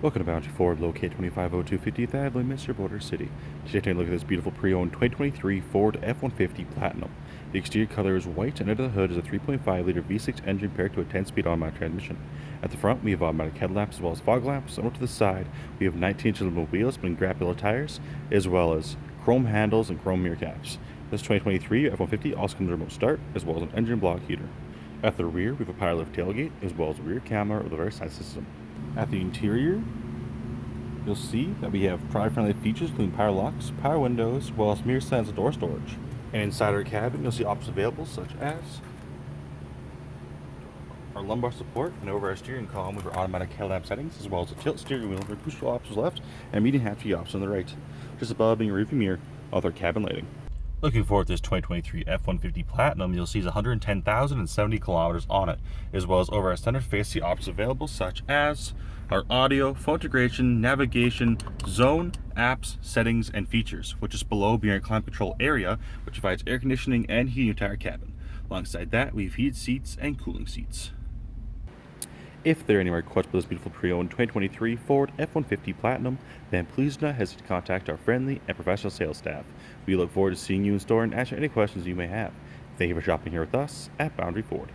Welcome to Boundary Ford, located 2502 50th Avenue, Mr. Border City. Today, taking a look at this beautiful pre-owned 2023 Ford F-150 Platinum. The exterior color is white, and under the hood is a 3.5-liter V6 engine paired to a 10-speed automatic transmission. At the front, we have automatic headlamps as well as fog lamps, and over to the side, we have 19-inch aluminum wheels and graphic tires, as well as chrome handles and chrome mirror caps. This 2023 F-150 also comes with a remote start, as well as an engine block heater. At the rear, we have a power lift tailgate, as well as a rear camera with a reverse side system. At the interior, you'll see that we have product-friendly features including power locks, power windows, as well as mirror sensor door storage. And inside our cabin, you'll see options available such as our lumbar support, and over our steering column with our automatic headlamp settings, as well as a tilt steering wheel with cruise options left and medium hatchback options on the right. Just above being a rearview mirror with our cabin lighting. Looking forward to this 2023 F-150 Platinum, you'll see 110,070 kilometers on it, as well as over our center facing options available such as our audio, phone integration, navigation, zone, apps, settings, and features, which is below being our climate control area, which provides air conditioning and heating the entire cabin. Alongside that, we have heated seats and cooling seats. If there are any more questions about this beautiful pre-owned 2023 Ford F-150 Platinum, then please do not hesitate to contact our friendly and professional sales staff. We look forward to seeing you in store and answering any questions you may have. Thank you for shopping here with us at Boundary Ford.